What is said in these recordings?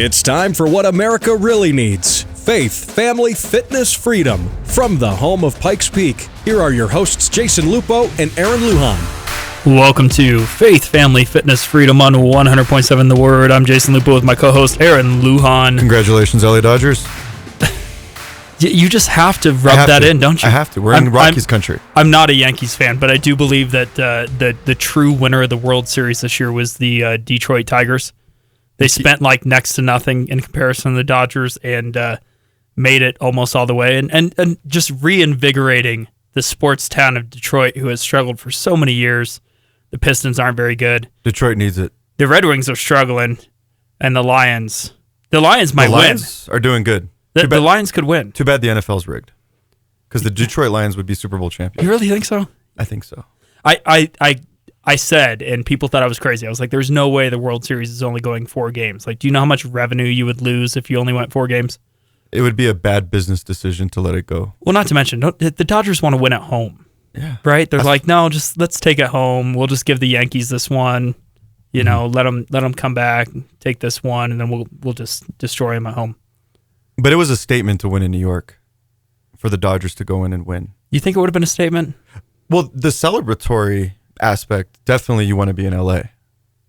It's time for what America really needs. Faith, family, fitness, freedom. From the home of Pikes Peak, here are your hosts Jason Lupo and Aaron Lujan. Welcome to Faith, Family, Fitness, Freedom on 100.7 The Word. I'm Jason Lupo with my co-host Aaron Lujan. Congratulations, LA Dodgers. You just have to rub that in, don't you? I have to. We're in Rockies country. I'm not a Yankees fan, but I do believe that the true winner of the World Series this year was the Detroit Tigers. They spent like next to nothing in comparison to the Dodgers and made it almost all the way. And just reinvigorating the sports town of Detroit, who has struggled for so many years. The Pistons aren't very good. Detroit needs it. The Red Wings are struggling, and the Lions might win. The Lions are doing good. The Lions could win. Too bad the NFL's rigged, because the Detroit Lions would be Super Bowl champions. You really think so? I think so. I said, and people thought I was crazy. I was like, "There's no way the World Series is only going 4 games." Like, do you know how much revenue you would lose if you only went 4 games? It would be a bad business decision to let it go. Well, not to mention, the Dodgers want to win at home. Yeah. Right? They're like, no, just let's take it home. We'll just give the Yankees this one. You know, let them come back, take this one, and then we'll just destroy them at home. But it was a statement to win in New York, for the Dodgers to go in and win. You think it would have been a statement? Well, the celebratory aspect, definitely you want to be in LA.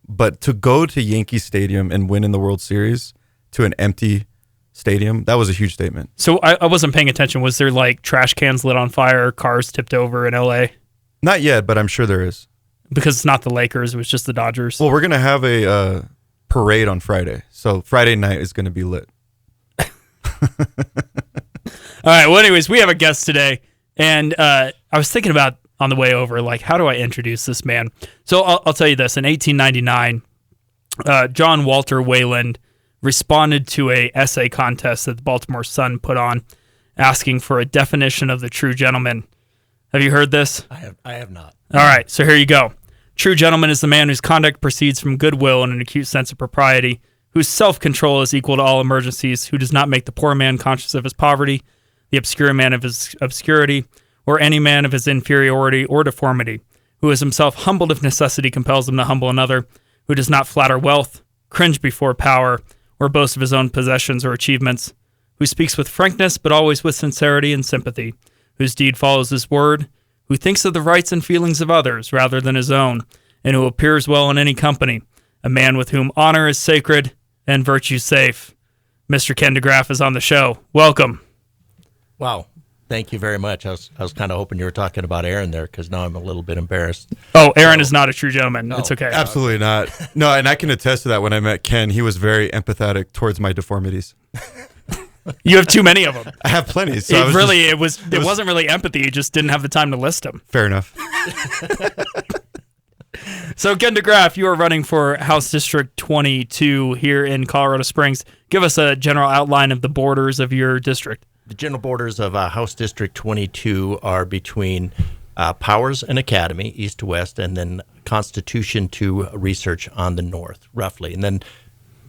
But to go to Yankee Stadium and win in the World Series to an empty stadium, that was a huge statement. So I wasn't paying attention. Was there like trash cans lit on fire, cars tipped over in LA? Not yet, but I'm sure there is. Because it's not the Lakers, it was just the Dodgers. Well, we're going to have a parade on Friday. So Friday night is going to be lit. All right. Well, anyways, we have a guest today. And I was thinking about on the way over, like, how do I introduce this man? So I'll tell you this. In 1899, John Walter Wayland responded to a essay contest that the Baltimore Sun put on, asking for a definition of the true gentleman. Have you heard this? I have not. All right, so here you go. True gentleman is the man whose conduct proceeds from goodwill and an acute sense of propriety, whose self-control is equal to all emergencies, who does not make the poor man conscious of his poverty, the obscure man of his obscurity, or any man of his inferiority or deformity, who is himself humbled if necessity compels him to humble another, who does not flatter wealth, cringe before power, or boast of his own possessions or achievements, who speaks with frankness but always with sincerity and sympathy, whose deed follows his word, who thinks of the rights and feelings of others rather than his own, and who appears well in any company, a man with whom honor is sacred and virtue safe. Mr. Ken DeGraaf is on the show. Welcome. Wow. Thank you very much. I was kind of hoping you were talking about Aaron there, because now I'm a little bit embarrassed. Oh, Aaron is not a true gentleman. No, it's okay. Absolutely not. No, and I can attest to that. When I met Ken, he was very empathetic towards my deformities. You have too many of them. I have plenty. So it wasn't really empathy. You just didn't have the time to list them. Fair enough. So, Ken DeGraaf, you are running for House District 22 here in Colorado Springs. Give us a general outline of the borders of your district. The general borders of House District 22 are between Powers and Academy, east to west, and then Constitution to Research on the north, roughly. And then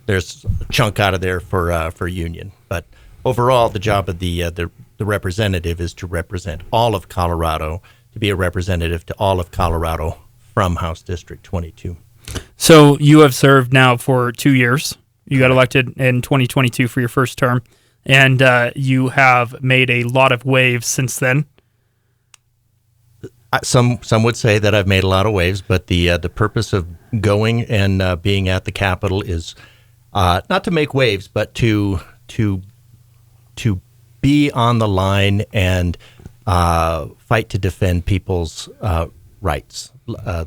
there's a chunk out of there for Union. But overall, the job of the representative is to represent all of Colorado, to be a representative to all of Colorado from House District 22. So you have served now for 2 years. You got elected in 2022 for your first term, and you have made a lot of waves since then. Some would say that I've made a lot of waves, but the purpose of going and being at the Capitol is not to make waves, but to be on the line and fight to defend people's rights,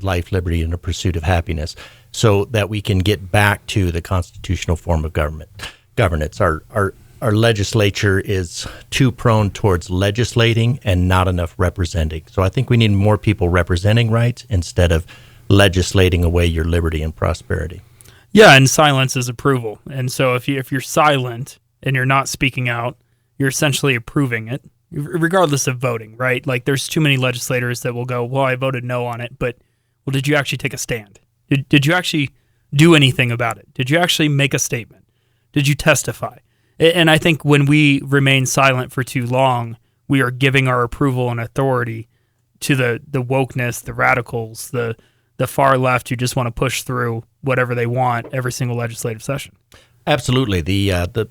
life, liberty, and the pursuit of happiness, so that we can get back to the constitutional form of governance. Our legislature is too prone towards legislating and not enough representing. So I think we need more people representing rights instead of legislating away your liberty and prosperity. Yeah, and silence is approval. And so if you're silent and you're not speaking out, you're essentially approving it, regardless of voting, right? Like, there's too many legislators that will go, well, I voted no on it, but, well, did you actually take a stand? Did you actually do anything about it? Did you actually make a statement? Did you testify? And I think when we remain silent for too long, we are giving our approval and authority to the wokeness, the radicals, the far left who just want to push through whatever they want every single legislative session. Absolutely. The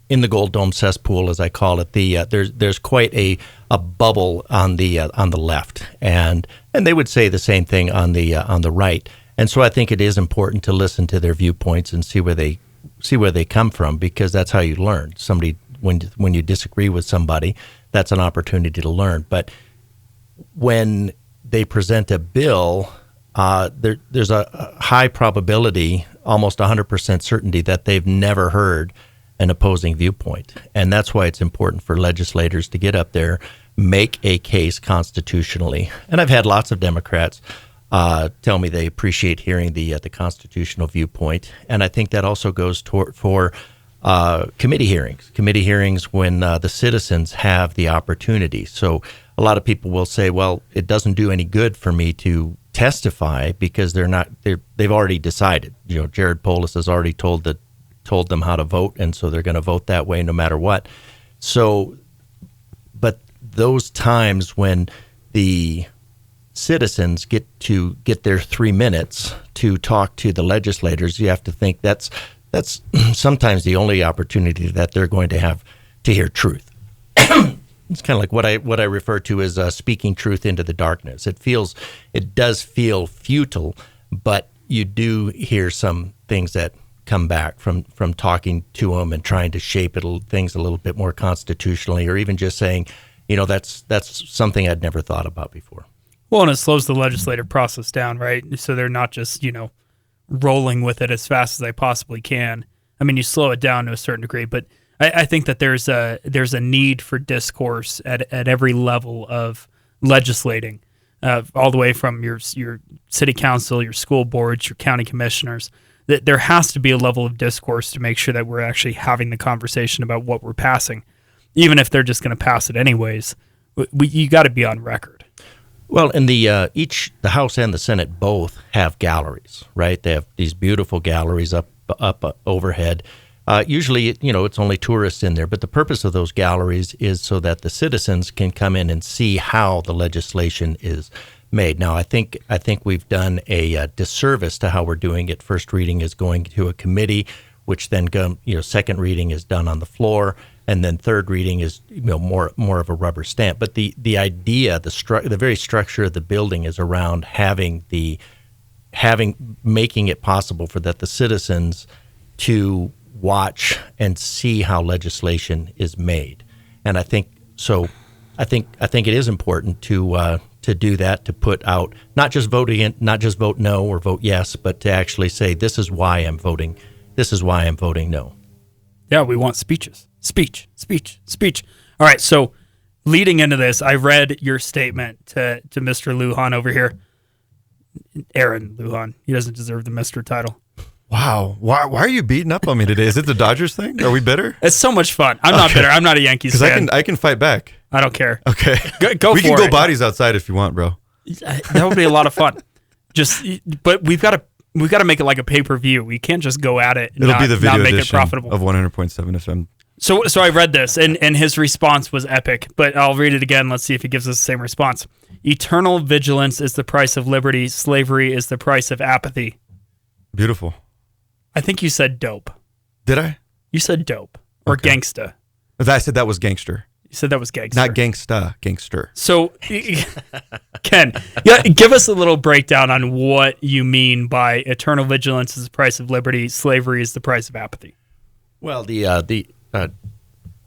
in the Gold Dome cesspool, as I call it, there's quite a bubble on the left, and they would say the same thing on the right. And so I think it is important to listen to their viewpoints and see where they come from, because that's how you learn. Somebody, when you disagree with somebody, that's an opportunity to learn. But when they present a bill, there's a high probability, almost 100% certainty, that they've never heard an opposing viewpoint. And that's why it's important for legislators to get up there, make a case constitutionally. And I've had lots of Democrats tell me they appreciate hearing the constitutional viewpoint. And I think that also goes for committee hearings when the citizens have the opportunity. So a lot of people will say, well, it doesn't do any good for me to testify because they've already decided. Jared Polis has already told them how to vote, and so they're going to vote that way no matter what. So, but those times when the citizens get their 3 minutes to talk to the legislators, you have to think that's sometimes the only opportunity that they're going to have to hear truth. It's kind of like what I refer to as speaking truth into the darkness. It does feel futile, but you do hear some things that come back from talking to them and trying to shape things a little bit more constitutionally, or even just saying, that's something I'd never thought about before. Well, and it slows the legislative process down, right? So they're not just, rolling with it as fast as they possibly can. I mean, you slow it down to a certain degree, but I think that there's a need for discourse at every level of legislating, all the way from your city council, your school boards, your county commissioners. That there has to be a level of discourse to make sure that we're actually having the conversation about what we're passing, even if they're just going to pass it anyways. You got to be on record. Well, and the House and the Senate both have galleries, right? They have these beautiful galleries up overhead. Usually, it's only tourists in there, but the purpose of those galleries is so that the citizens can come in and see how the legislation is made. Now, I think we've done a disservice to how we're doing it. First reading is going to a committee, which then second reading is done on the floor, and then third reading is more of a rubber stamp. But the idea, the very structure of the building is around making it possible for the citizens to watch and see how legislation is made. And I think it is important to do that, to put out not just vote no or vote yes, but to actually say, this is why I'm voting no. Yeah, we want speeches. Speech. All right, so leading into this, I read your statement to Mr. Lujan over here. Aaron Lujan. He doesn't deserve the Mr. title. Wow. Why are you beating up on me today? Is it the Dodgers thing? Are we bitter? It's so much fun. I'm not bitter. I'm not a Yankees fan. I can fight back. I don't care. Okay. Go we for can it. go bodies outside if you want, bro. That would be a lot of fun. But we've got to make it like a pay-per-view. We can't just go at it and It'll be the video not make it edition profitable. of 100.7 FM. So I read this, and his response was epic, but I'll read it again. Let's see if he gives us the same response. Eternal vigilance is the price of liberty. Slavery is the price of apathy. Beautiful. I think you said dope. Did I? You said dope. Or Okay. gangsta. I said that was gangster. You said that was gangster. Not gangsta, gangster. So, Ken, give us a little breakdown on what you mean by eternal vigilance is the price of liberty, slavery is the price of apathy. Well, the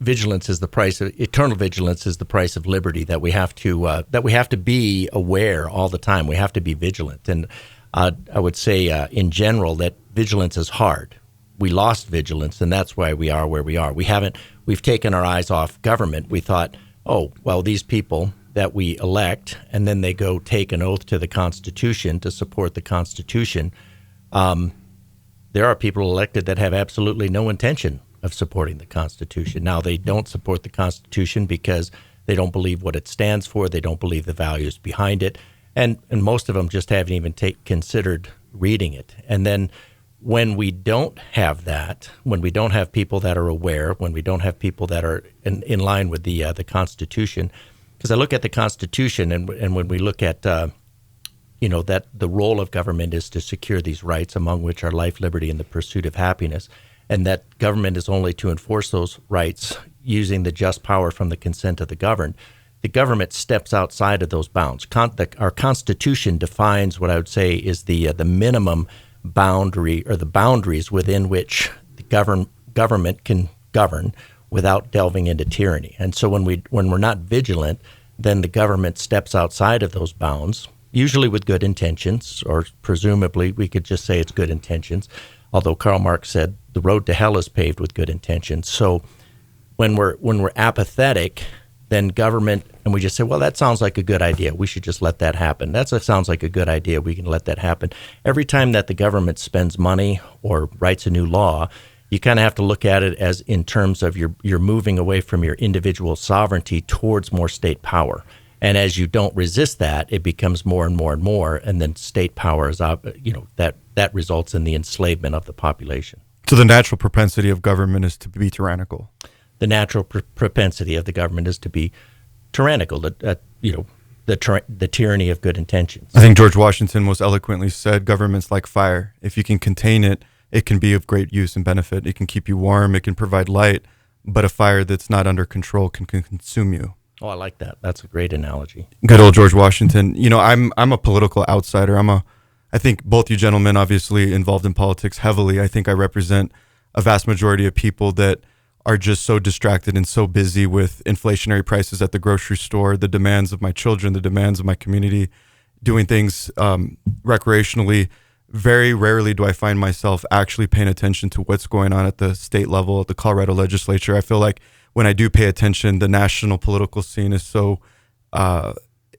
vigilance is the price of eternal vigilance is the price of liberty, that we have to be aware all the time. We have to be vigilant, and I would say in general that vigilance is hard. We lost vigilance, and that's why we are where we are. We've taken our eyes off government. We thought, oh, well, these people that we elect, and then they go take an oath to the Constitution to support the Constitution. There are people elected that have absolutely no intention of supporting the Constitution. Now, they don't support the Constitution because they don't believe what it stands for. They don't believe the values behind it. And most of them just haven't even considered reading it. And then when we don't have that, when we don't have people that are aware, when we don't have people that are in line with the Constitution, because I look at the Constitution and when we look at that the role of government is to secure these rights, among which are life, liberty, and the pursuit of happiness, and that government is only to enforce those rights using the just power from the consent of the governed. The government steps outside of those bounds. Our Constitution defines what I would say is the minimum boundary, or the boundaries within which the government can govern without delving into tyranny. And so when we're not vigilant, then the government steps outside of those bounds, usually with good intentions, or presumably we could just say it's good intentions, although Karl Marx said the road to hell is paved with good intentions. So when we're apathetic, then government, and we just say, well, that sounds like a good idea, we should just let that happen. That sounds like a good idea, we can let that happen. Every time that the government spends money or writes a new law, you kind of have to look at it as in terms of you're moving away from your individual sovereignty towards more state power. And as you don't resist that, it becomes more and more and more, and then state power is, that results in the enslavement of the population. So the natural propensity of government is to be tyrannical. The natural propensity of the government is to be tyrannical. The tyranny of good intentions. I think George Washington most eloquently said, "Government's like fire. If you can contain it, it can be of great use and benefit. It can keep you warm. It can provide light. But a fire that's not under control can consume you." Oh, I like that. That's a great analogy. Good old George Washington. I'm a political outsider. I think both you gentlemen obviously involved in politics heavily. I think I represent a vast majority of people that are just so distracted and so busy with inflationary prices at the grocery store, the demands of my children, the demands of my community, doing things recreationally. Very rarely do I find myself actually paying attention to what's going on at the state level, at the Colorado legislature. I feel like when I do pay attention, the national political scene is so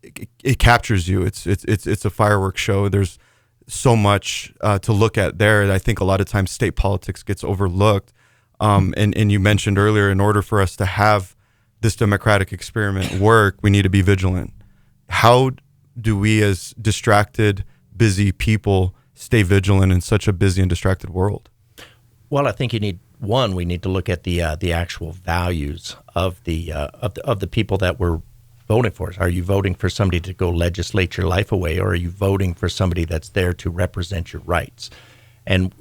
it captures you. It's a fireworks show. There's so much to look at there. And I think a lot of times state politics gets overlooked. And you mentioned earlier, in order for us to have this democratic experiment work, we need to be vigilant. How do we, as distracted, busy people, stay vigilant in such a busy and distracted world? Well, I think we need to look at the actual values of the people that we're voting for. Are you voting for somebody to go legislate your life away, or are you voting for somebody that's there to represent your rights? And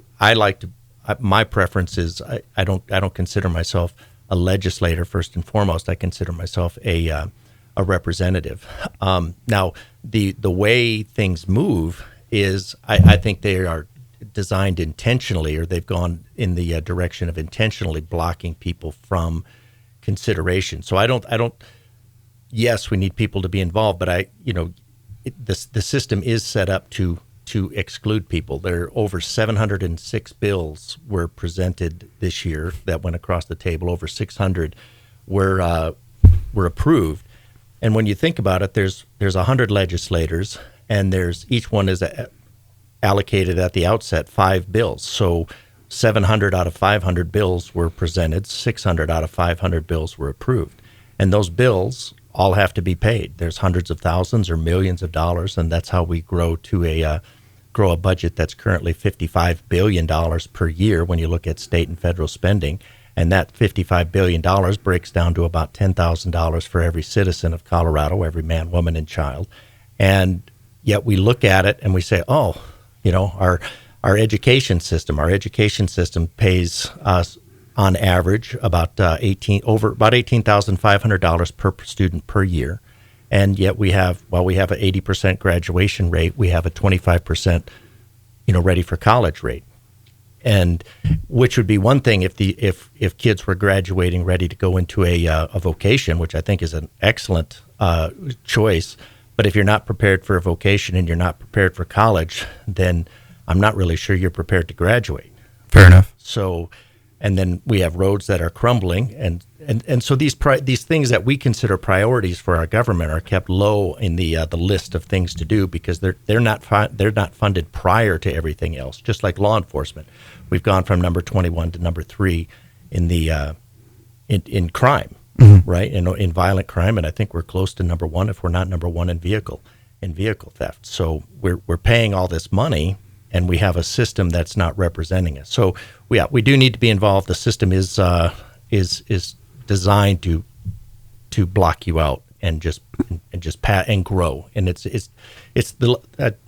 my preference is I don't consider myself a legislator first and foremost. I consider myself a representative. Now, the way things move is I think they are designed intentionally, or they've gone in the direction of intentionally blocking people from consideration. So I don't. Yes, we need people to be involved, but the system is set up to exclude people. There are over 706 bills were presented this year that went across the table. Over 600 were approved. And when you think about it, there's 100 legislators, and each one is allocated at the outset 5 bills. So 700 out of 500 bills were presented, 600 out of 500 bills were approved. And those bills all have to be paid. There's hundreds of thousands or millions of dollars, and that's how we grow a budget that's currently $55 billion per year when you look at state and federal spending. And that $55 billion breaks down to about $10,000 for every citizen of Colorado, every man, woman, and child. And yet we look at it and we say, our education system pays us on average about $18,500 per student per year. And yet we have an 80% graduation rate, we have a 25%, ready for college rate. And which would be one thing if kids were graduating ready to go into a vocation, which I think is an excellent choice. But if you're not prepared for a vocation and you're not prepared for college, then I'm not really sure you're prepared to graduate. Fair enough. So, and then we have roads that are crumbling, and so these things that we consider priorities for our government are kept low in the list of things to do because they're not funded prior to everything else. Just like law enforcement, we've gone from number 21 to number 3 in the in crime, mm-hmm. right? In violent crime, and I think we're close to number 1 if we're not number 1 in vehicle theft. So we're paying all this money, and we have a system that's not representing us. So we do need to be involved. The system is designed to block you out, and just and grow. And it's the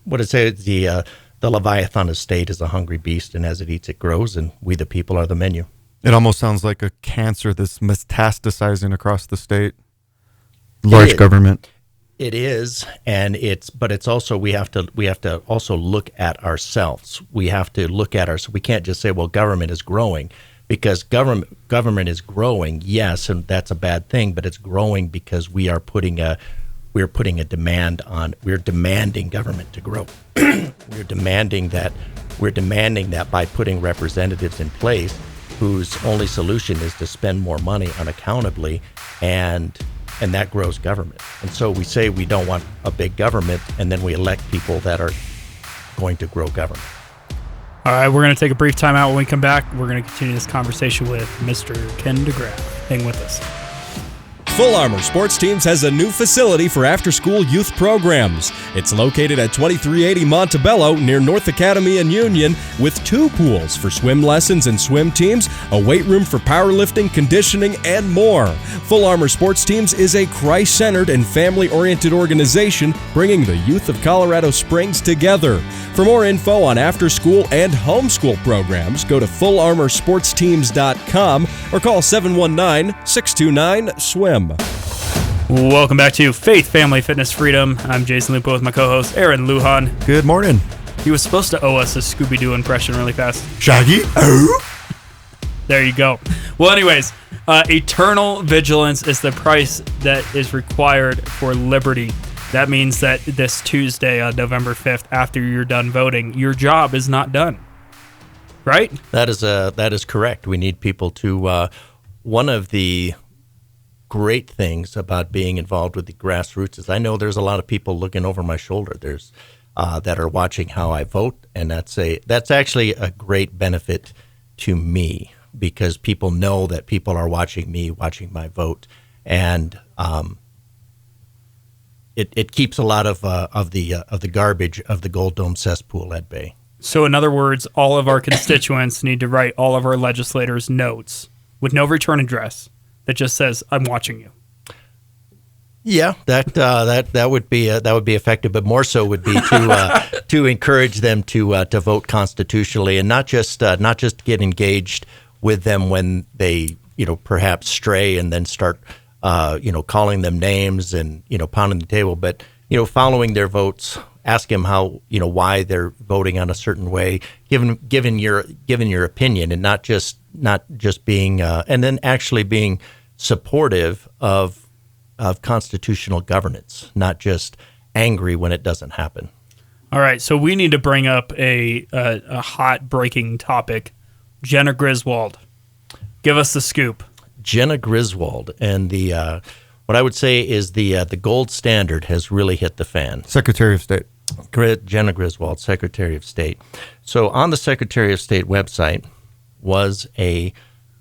what I say, the Leviathan of state is a hungry beast, and as it eats, it grows, and we the people are the menu. It almost sounds like a cancer that's metastasizing across the state. Large government. It is, but it's also we have to also look at ourselves. We have to look at ourselves. We can't just say, well, government is growing, because government is growing, yes, and that's a bad thing, but it's growing because we're demanding government to grow. We're demanding that by putting representatives in place whose only solution is to spend more money unaccountably, and that grows government. And so we say we don't want a big government, and then we elect people that are going to grow government. All right, we're going to take a brief time out. When we come back, we're going to continue this conversation with Mr. Ken DeGraaf. Hang with us. Full Armor Sports Teams has a new facility for after-school youth programs. It's located at 2380 Montebello near North Academy and Union, with 2 pools for swim lessons and swim teams, a weight room for powerlifting, conditioning, and more. Full Armor Sports Teams is a Christ-centered and family-oriented organization bringing the youth of Colorado Springs together. For more info on after-school and homeschool programs, go to fullarmorsportsteams.com or call 719-629-SWIM. Welcome back to Faith, Family, Fitness, Freedom. I'm Jason Lupo with my co-host, Aaron Lujan. Good morning. He was supposed to owe us a Scooby-Doo impression really fast. Shaggy. Oh. There you go. Well, anyways, eternal vigilance is the price that is required for liberty. That means that this Tuesday, November 5th, after you're done voting, your job is not done. Right? That is correct. We need people to. One of the great things about being involved with the grassroots is I know there's a lot of people looking over my shoulder. There's that are watching how I vote, and that's actually a great benefit to me, because people know that people are watching me, watching my vote, and it keeps a lot of the garbage of the Gold Dome cesspool at bay. So in other words, all of our constituents need to write all of our legislators' notes with no return address that just says, "I'm watching you." Yeah, that would be effective, but more so would be to encourage them to vote constitutionally, and not just get engaged with them when they perhaps stray and then start calling them names and pounding the table, but following their votes. Ask them how why they're voting on a certain way, given your opinion, and not just being and then actually being supportive of constitutional governance, not just angry when it doesn't happen. All right, so we need to bring up a hot breaking topic. Jenna Griswold, give us the scoop. Jenna Griswold, and the what I would say is the gold standard has really hit the fan. Secretary of State. Jenna Griswold, Secretary of State. So on the Secretary of State website was a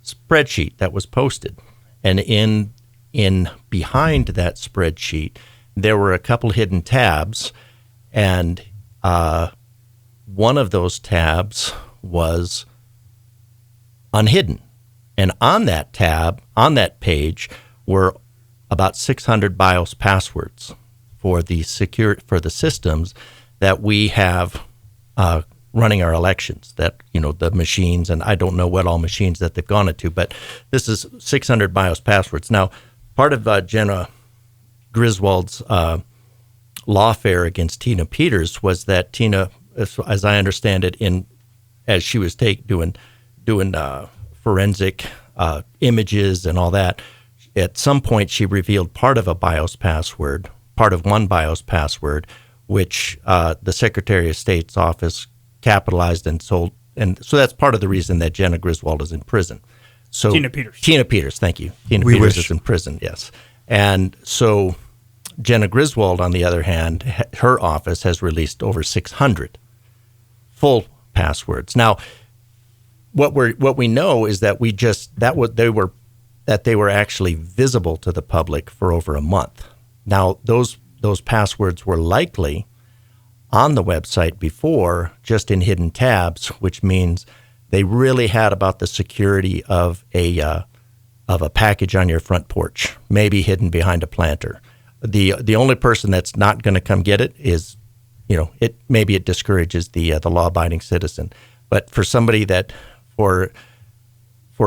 spreadsheet that was posted, and in behind that spreadsheet there were a couple hidden tabs, and one of those tabs was unhidden, and on that tab, on that page, were about 600 BIOS passwords for the systems that we have running our elections, that the machines, and I don't know what all machines that they've gone into, but this is 600 BIOS passwords. Now, part of Jenna Griswold's lawfare against Tina Peters was that Tina, as I understand it, as she was doing forensic images and all that, at some point she revealed part of one BIOS password, which the Secretary of State's office capitalized and sold, and so that's part of the reason that Jenna Griswold is in prison. So Tina Peters, thank you. Tina Peters is in prison, yes. And so Jenna Griswold, on the other hand, her office has released over 600 full passwords. Now, what we know is that they were actually visible to the public for over a month. Now, those passwords were likely on the website before, just in hidden tabs, which means they really had about the security of a package on your front porch, maybe hidden behind a planter. The only person that's not going to come get it is, it discourages the law-abiding citizen. But for somebody that, for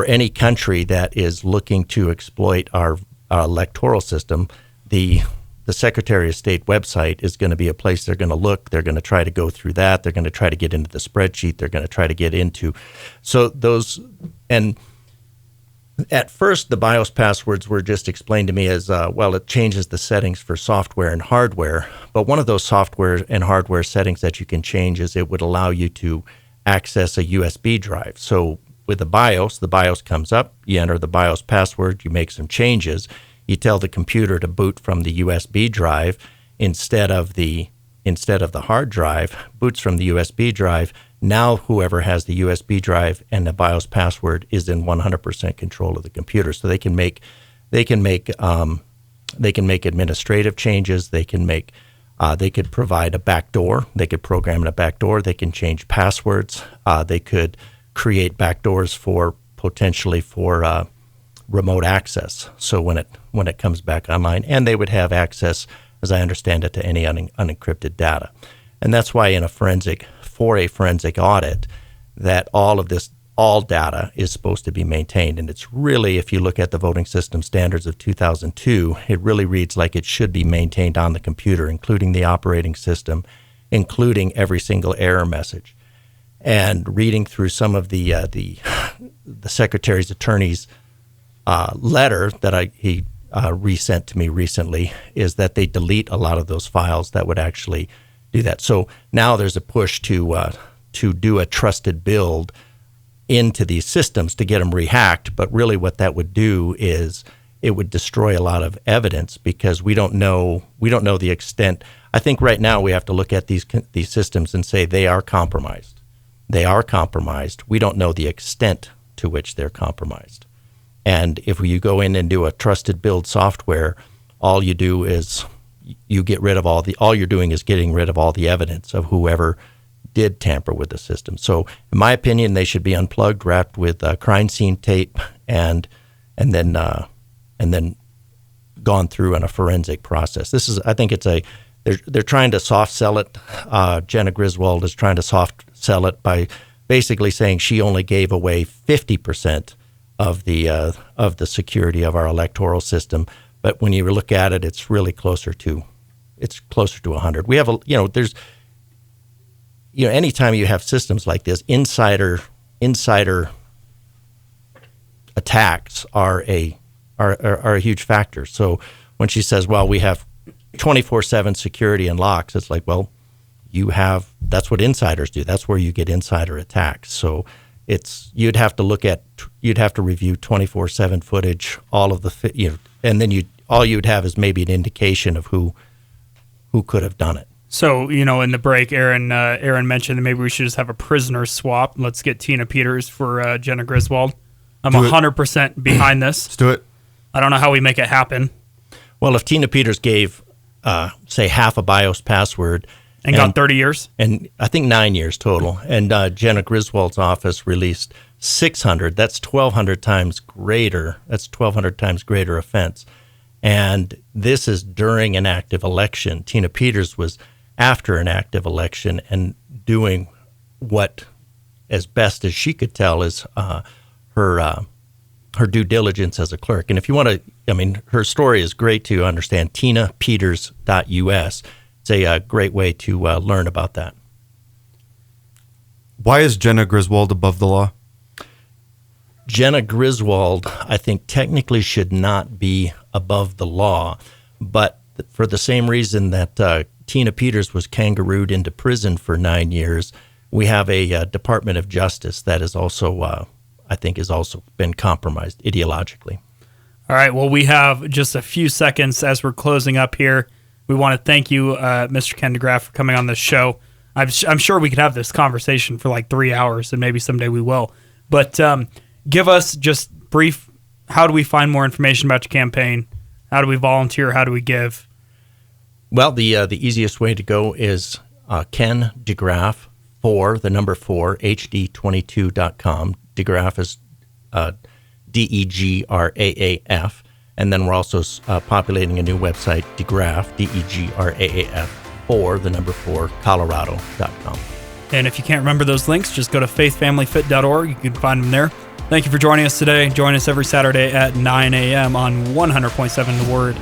any country that is looking to exploit our electoral system, the Secretary of State website is going to be a place they're going to look. They're going to try to go through that. They're going to try to get into the spreadsheet. They're going to try to get into and at first the BIOS passwords were just explained to me as it changes the settings for software and hardware. But one of those software and hardware settings that you can change is it would allow you to access a USB drive. So with the BIOS comes up. You enter the BIOS password. You make some changes. You tell the computer to boot from the USB drive instead of the hard drive, boots from the USB drive. Now whoever has the USB drive and the BIOS password is in 100% control of the computer. So they can make administrative changes. They could provide a backdoor. They could program in a backdoor. They can change passwords. They could create backdoors for remote access. So when it comes back online, and they would have access, as I understand it, to any unencrypted data. And that's why for a forensic audit, that all data is supposed to be maintained. And it's really, if you look at the voting system standards of 2002, it really reads like it should be maintained on the computer, including the operating system, including every single error message. And reading through some of the Secretary's attorney's letter that he resent to me recently is that they delete a lot of those files that would actually do that. So now there's a push to do a trusted build into these systems to get them rehacked. But really what that would do is it would destroy a lot of evidence because we don't know the extent. I think right now we have to look at these systems and say they are compromised. They are compromised. We don't know the extent to which they're compromised. And if you go in and do a trusted build software, all you do is all you're doing is getting rid of all the evidence of whoever did tamper with the system. So in my opinion, they should be unplugged, wrapped with crime scene tape, and then gone through in a forensic process. They're trying to soft sell it. Jenna Griswold is trying to soft sell it by basically saying she only gave away 50% of the security of our electoral system. But when you look at it, it's really closer to 100. We have anytime you have systems like this, insider attacks are a huge factor. So when she says, well, we have 24/7 security and locks, it's like, well, that's what insiders do. That's where you get insider attacks. So you'd have to review 24/7 footage, all of and then all you'd have is maybe an indication of who could have done it. So, in the break, Aaron mentioned that maybe we should just have a prisoner swap. Let's get Tina Peters for Jenna Griswold. I'm 100% behind this. Let's do it. I don't know how we make it happen. Well, if Tina Peters gave, say, half a BIOS password and got 30 years, and I think 9 years total, and Jenna Griswold's office released 600, that's 1,200 times greater. That's 1,200 times greater offense. And this is during an active election. Tina Peters was after an active election and doing what, as best as she could tell, is her due diligence as a clerk. And if you want to, her story is great to understand. TinaPeters.us. It's a great way to learn about that. Why is Jenna Griswold above the law? Jenna Griswold, I think, technically should not be above the law, but for the same reason that Tina Peters was kangarooed into prison for 9 years, we have a Department of Justice that is also, I think, has also been compromised ideologically. All right. Well, we have just a few seconds as we're closing up here. We want to thank you, Mr. Ken DeGraaf, for coming on this show. I'm sure we could have this conversation for like 3 hours, and maybe someday we will. But give us just brief, how do we find more information about your campaign? How do we volunteer? How do we give? Well, the easiest way to go is Ken DeGraaf, 4, HD22.com. DeGraaf is DeGraaf, And then we're also populating a new website, DeGraaf, DEGRAAF, 4 Colorado.com. And if you can't remember those links, just go to faithfamilyfit.org. You can find them there. Thank you for joining us today. Join us every Saturday at 9 a.m. on 100.7 The Word.